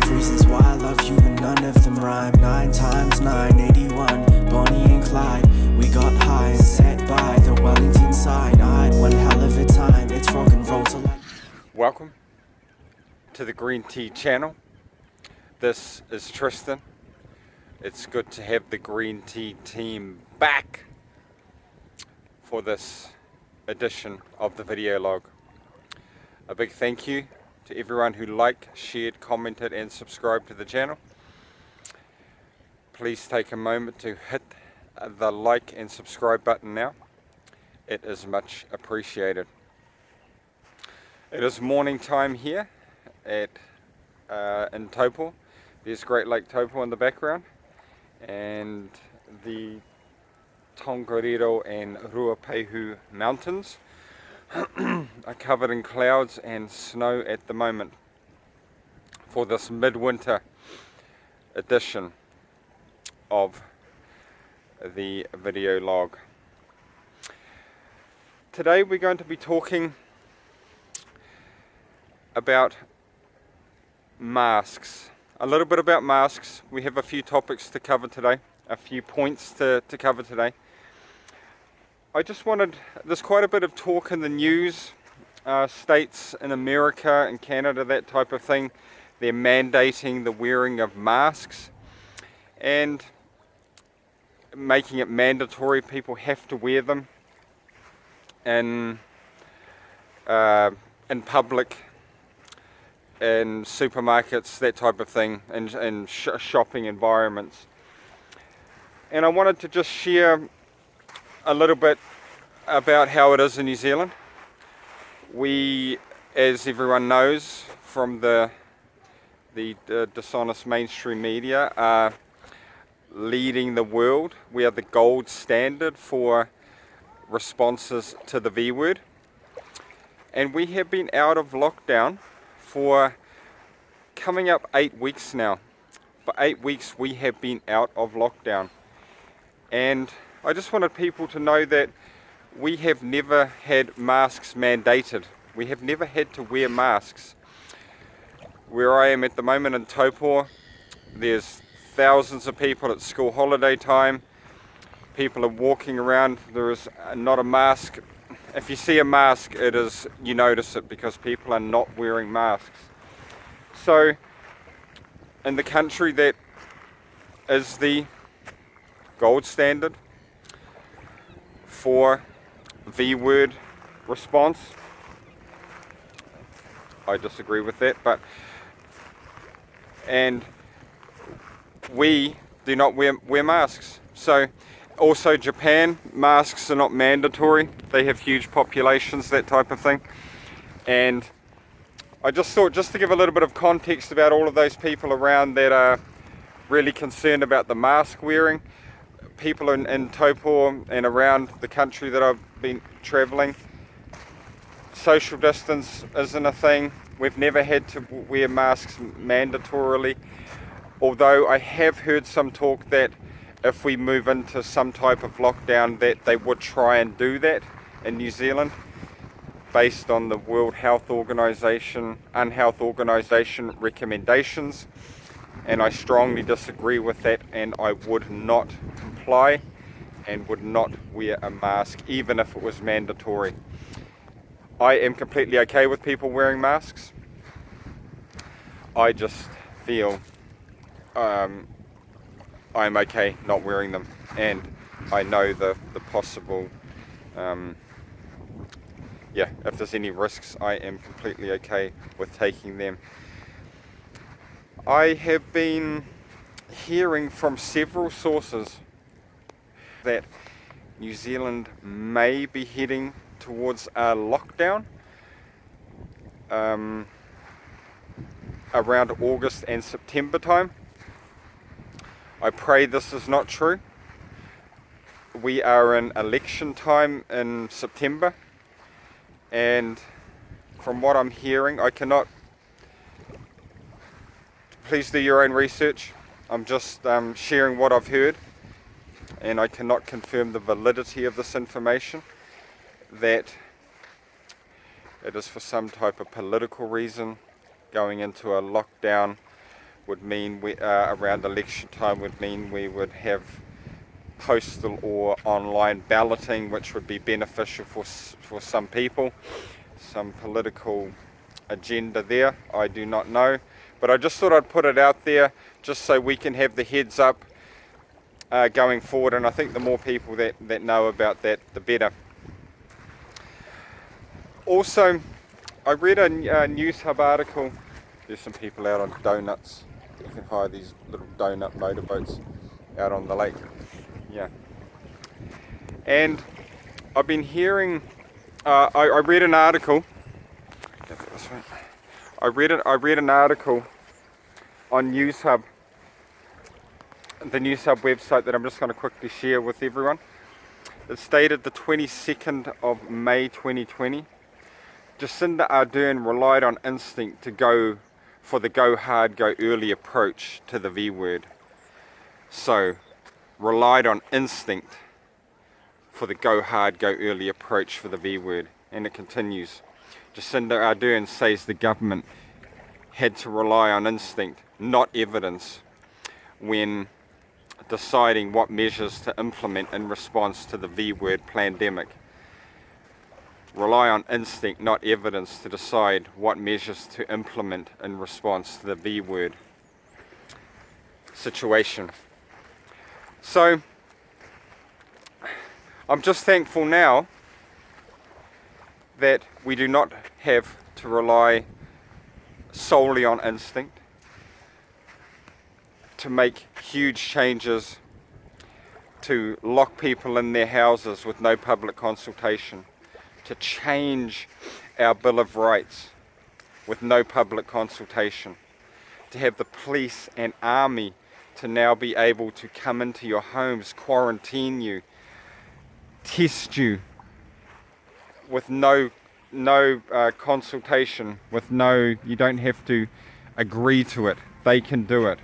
5 reasons why I love you and none of them rhyme. 9 times 9, 81, Bonnie and Clyde. We got high and sat by the Wellington sign. I had one hell of a time, it's rock and roll till I... Welcome to the Green Tea channel. This is Tristan. It's good to have the Green Tea team back for this edition of the video log. A big thank you to everyone who liked, shared, commented and subscribed to the channel. Please take a moment to hit the like and subscribe button now. It is much appreciated. It is morning time here at in Taupo. There's Great Lake Taupo in the background, and the Tongariro and Ruapehu mountains are covered in clouds and snow at the moment for this midwinter edition of the video log. Today we're going to be talking about masks. A little bit about masks. We have a few topics to cover today, a few points to cover today. I just wanted, there's quite a bit of talk in the news, states in America and Canada, that type of thing. They're mandating the wearing of masks and making it mandatory. People have to wear them in public, in supermarkets, that type of thing, in shopping environments. And I wanted to just share a little bit about how it is in New Zealand. We, as everyone knows from the dishonest mainstream media, are leading the world. We are the gold standard for responses to the V word. And we have been out of lockdown for coming up 8 weeks now. For 8 weeks we have been out of lockdown. And I just wanted people to know that we have never had masks mandated. We have never had to wear masks. Where I am at the moment in Taupo, there's thousands of people at school holiday time. People are walking around, there is not a mask. If you see a mask, it is, you notice it because people are not wearing masks. So, in the country that is the gold standard for V-word response, I disagree with that, and we do not wear masks. So also Japan, masks are not mandatory. They have huge populations, that type of thing. And I just thought, just to give a little bit of context about all of those people around that are really concerned about the mask wearing, people in Taupo and around the country that I've been travelling, social distance isn't a thing. We've never had to wear masks mandatorily, although I have heard some talk that if we move into some type of lockdown that they would try and do that in New Zealand based on the World Health Organization, Unhealth Organization recommendations. And I strongly disagree with that, and I would not comply and would not wear a mask even if it was mandatory. I am completely okay with people wearing masks. I just feel I'm okay not wearing them, and I know the possible if there's any risks, I am completely okay with taking them. I have been hearing from several sources that New Zealand may be heading towards a lockdown around August and September time. I pray this is not true. We are in election time in September, and from what I'm hearing, I cannot, please do your own research. I'm just sharing what I've heard, and I cannot confirm the validity of this information, that it is for some type of political reason going into a lockdown would mean around election time would mean we would have postal or online balloting, which would be beneficial for some people, some political agenda there, I do not know. But I just thought I'd put it out there just so we can have the heads up going forward, and I think the more people that know about that, the better. Also, I read a News Hub article. There's some people out on donuts. You can hire these little donut motorboats out on the lake. Yeah. And I've been hearing, I read an article. I read an article on News Hub, the News Hub website, that I'm just going to quickly share with everyone. It stated the 22nd of May 2020, Jacinda Ardern relied on instinct to go for the go hard, go early approach to the V word. So, relied on instinct for the go hard, go early approach for the V word. And it continues. Jacinda Ardern says the government had to rely on instinct, not evidence, when deciding what measures to implement in response to the V word pandemic. Rely on instinct, not evidence, to decide what measures to implement in response to the V word situation. So, I'm just thankful now that we do not have to rely solely on instinct to make huge changes, to lock people in their houses with no public consultation, to change our Bill of Rights with no public consultation, to have the police and army to now be able to come into your homes, quarantine you, test you with no consultation, with you don't have to agree to it, they can do it.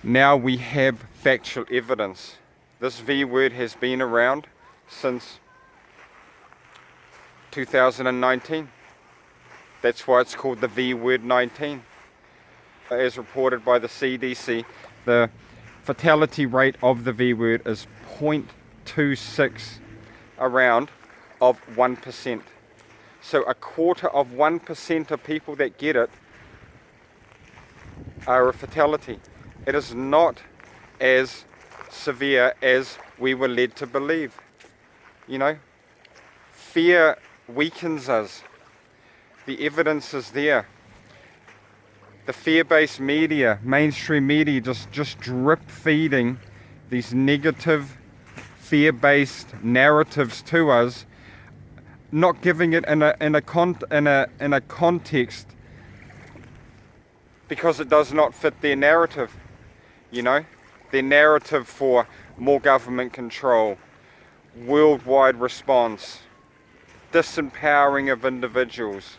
Now we have factual evidence. This V word has been around since 2019. That's why it's called the V word 19. As reported by the CDC, the fatality rate of the V word is 0.26 around of 1%. So a quarter of 1% of people that get it are a fatality. It is not as severe as we were led to believe. You know, fear weakens us. The evidence is there. The fear-based media, mainstream media, just drip feeding these negative, fear-based narratives to us, not giving it in a context, because it does not fit their narrative. You know, their narrative for more government control, worldwide response, disempowering of individuals.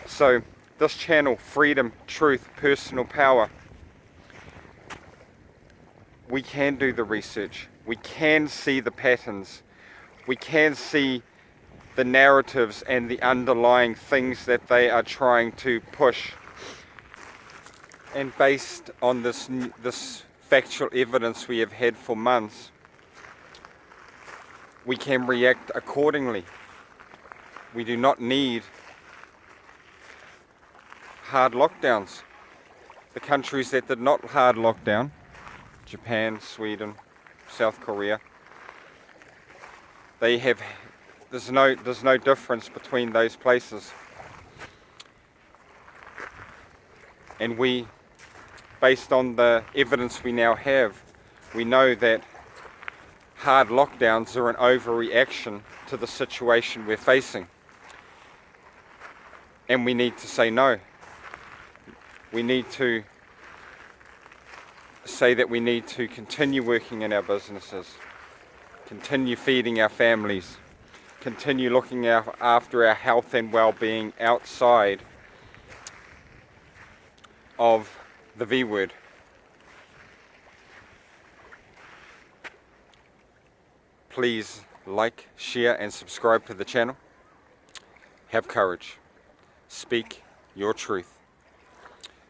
So this channel, Freedom, Truth, Personal Power, we can do the research, we can see the patterns, we can see the narratives and the underlying things that they are trying to push. And based on this factual evidence we have had for months, we can react accordingly. We do not need hard lockdowns. The countries that did not hard lockdown, Japan, Sweden, South Korea, there's no difference between those places. And we, based on the evidence we now have, we know that hard lockdowns are an overreaction to the situation we're facing. And we need to say no. We need to say that we need to continue working in our businesses, continue feeding our families, continue looking after our health and well-being outside of the V word. Please like, share and subscribe to the channel. Have courage. Speak your truth.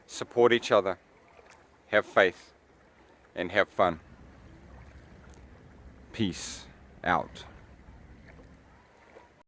support each other, have faith, and have fun. Peace out.